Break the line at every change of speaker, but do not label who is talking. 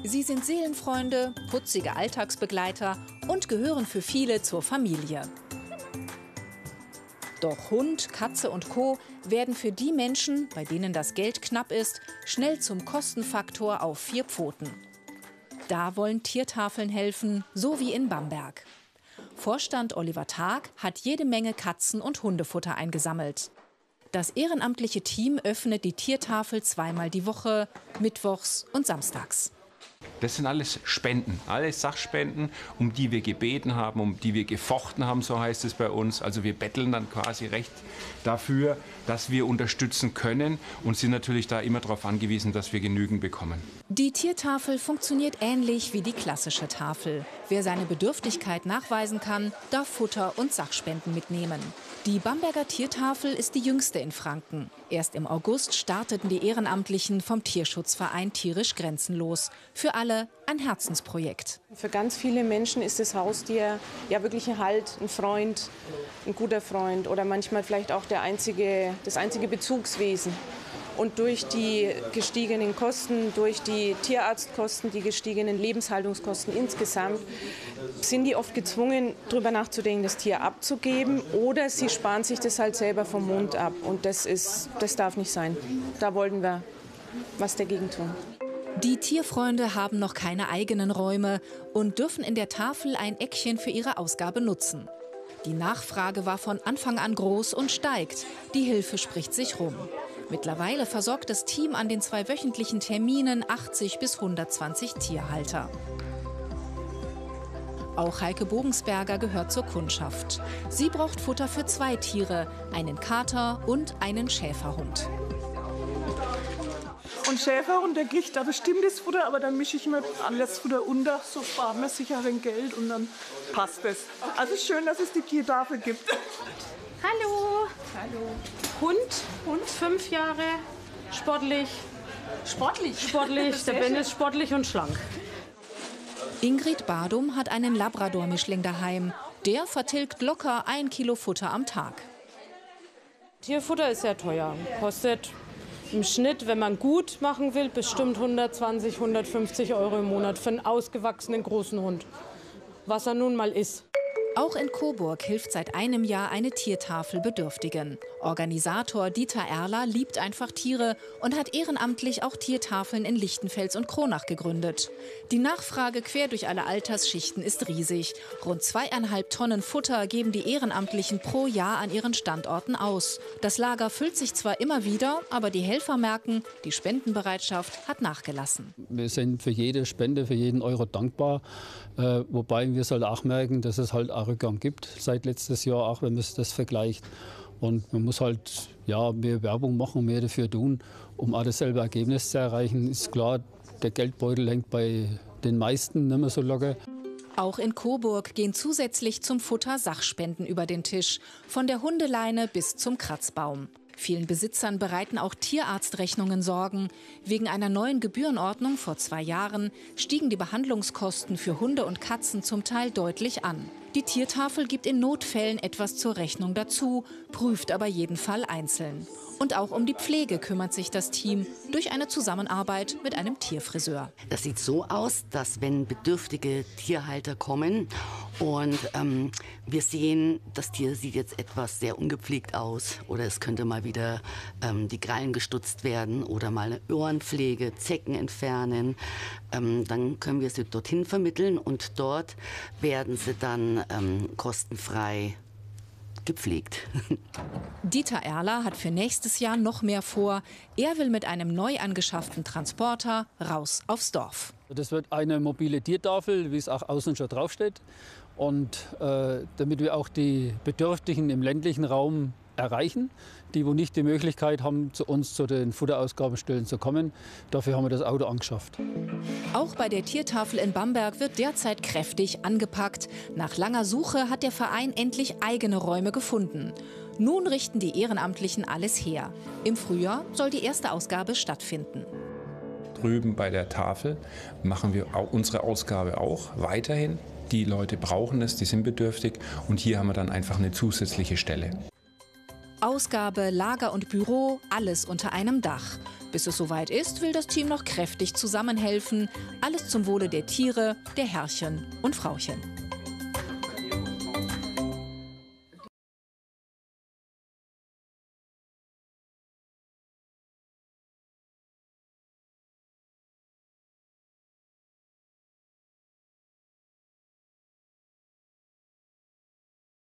Sie sind Seelenfreunde, putzige Alltagsbegleiter und gehören für viele zur Familie. Doch Hund, Katze und Co. werden für die Menschen, bei denen das Geld knapp ist, schnell zum Kostenfaktor auf 4 Pfoten. Da wollen Tiertafeln helfen, so wie in Bamberg. Vorstand Oliver Tag hat jede Menge Katzen- und Hundefutter eingesammelt. Das ehrenamtliche Team öffnet die Tiertafel zweimal die Woche, mittwochs und samstags.
Das sind alles Spenden, alles Sachspenden, um die wir gebeten haben, um die wir gefochten haben, so heißt es bei uns. Also wir betteln dann quasi recht dafür, dass wir unterstützen können und sind natürlich da immer darauf angewiesen, dass wir genügend bekommen.
Die Tiertafel funktioniert ähnlich wie die klassische Tafel. Wer seine Bedürftigkeit nachweisen kann, darf Futter und Sachspenden mitnehmen. Die Bamberger Tiertafel ist die jüngste in Franken. Erst im August starteten die Ehrenamtlichen vom Tierschutzverein Tierisch Grenzenlos. Für alle ein Herzensprojekt.
Für ganz viele Menschen ist das Haustier ja wirklich ein Halt, ein Freund, ein guter Freund oder manchmal vielleicht auch das einzige Bezugswesen. Und durch die gestiegenen Kosten, durch die Tierarztkosten, die gestiegenen Lebenshaltungskosten insgesamt, sind die oft gezwungen, darüber nachzudenken, das Tier abzugeben. Oder sie sparen sich das halt selber vom Mund ab. Und das darf nicht sein. Da wollten wir was dagegen tun.
Die Tierfreunde haben noch keine eigenen Räume und dürfen in der Tafel ein Eckchen für ihre Ausgabe nutzen. Die Nachfrage war von Anfang an groß und steigt. Die Hilfe spricht sich rum. Mittlerweile versorgt das Team an den 2 wöchentlichen Terminen 80 bis 120 Tierhalter. Auch Heike Bogensberger gehört zur Kundschaft. Sie braucht Futter für 2 Tiere, einen Kater und einen Schäferhund.
Und Schäferhund, der kriegt da bestimmtes Futter, aber dann mische ich mir alles Futter unter, so spart man sicher ein Geld und dann passt es. Also schön, dass es die Tiertafel gibt.
Hallo. Hallo. Hund, 5 Jahre, sportlich. Sportlich, der Ben ist sportlich und schlank.
Ingrid Badum hat einen Labrador-Mischling daheim. Der vertilgt locker 1 Kilo Futter am Tag.
Tierfutter ist sehr teuer. Kostet im Schnitt, wenn man gut machen will, bestimmt 120, 150 Euro im Monat für einen ausgewachsenen großen Hund. Was er nun mal ist.
Auch in Coburg hilft seit einem Jahr eine Tiertafel Bedürftigen. Organisator Dieter Erler liebt einfach Tiere und hat ehrenamtlich auch Tiertafeln in Lichtenfels und Kronach gegründet. Die Nachfrage quer durch alle Altersschichten ist riesig. Rund 2,5 Tonnen Futter geben die Ehrenamtlichen pro Jahr an ihren Standorten aus. Das Lager füllt sich zwar immer wieder, aber die Helfer merken, die Spendenbereitschaft hat nachgelassen.
Wir sind für jede Spende, für jeden Euro dankbar. Wobei wir es halt auch merken, dass es halt auch Rückgang gibt seit letztes Jahr, auch wenn man das vergleicht. Und man muss halt mehr Werbung machen, mehr dafür tun, um auch dasselbe Ergebnis zu erreichen. Ist klar, der Geldbeutel hängt bei den meisten nicht mehr so locker.
Auch in Coburg gehen zusätzlich zum Futter Sachspenden über den Tisch, von der Hundeleine bis zum Kratzbaum. Vielen Besitzern bereiten auch Tierarztrechnungen Sorgen. Wegen einer neuen Gebührenordnung vor 2 Jahren stiegen die Behandlungskosten für Hunde und Katzen zum Teil deutlich an. Die Tiertafel gibt in Notfällen etwas zur Rechnung dazu, prüft aber jeden Fall einzeln. Und auch um die Pflege kümmert sich das Team durch eine Zusammenarbeit mit einem Tierfriseur.
Das sieht so aus, dass wenn bedürftige Tierhalter kommen und wir sehen, das Tier sieht jetzt etwas sehr ungepflegt aus oder es könnte mal wieder die Krallen gestutzt werden oder mal eine Ohrenpflege, Zecken entfernen, dann können wir sie dorthin vermitteln und dort werden sie dann kostenfrei gepflegt.
Dieter Erler hat für nächstes Jahr noch mehr vor. Er will mit einem neu angeschafften Transporter raus aufs Dorf.
Das wird eine mobile Tiertafel, wie es auch außen schon draufsteht. Und damit wir auch die Bedürftigen im ländlichen Raum erreichen, die wo nicht die Möglichkeit haben, zu uns zu den Futterausgabenstellen zu kommen. Dafür haben wir das Auto angeschafft.
Auch bei der Tiertafel in Bamberg wird derzeit kräftig angepackt. Nach langer Suche hat der Verein endlich eigene Räume gefunden. Nun richten die Ehrenamtlichen alles her. Im Frühjahr soll die erste Ausgabe stattfinden.
Drüben bei der Tafel machen wir auch unsere Ausgabe auch weiterhin. Die Leute brauchen es, die sind bedürftig und hier haben wir dann einfach eine zusätzliche Stelle.
Ausgabe, Lager und Büro, alles unter einem Dach. Bis es soweit ist, will das Team noch kräftig zusammenhelfen. Alles zum Wohle der Tiere, der Herrchen und Frauchen.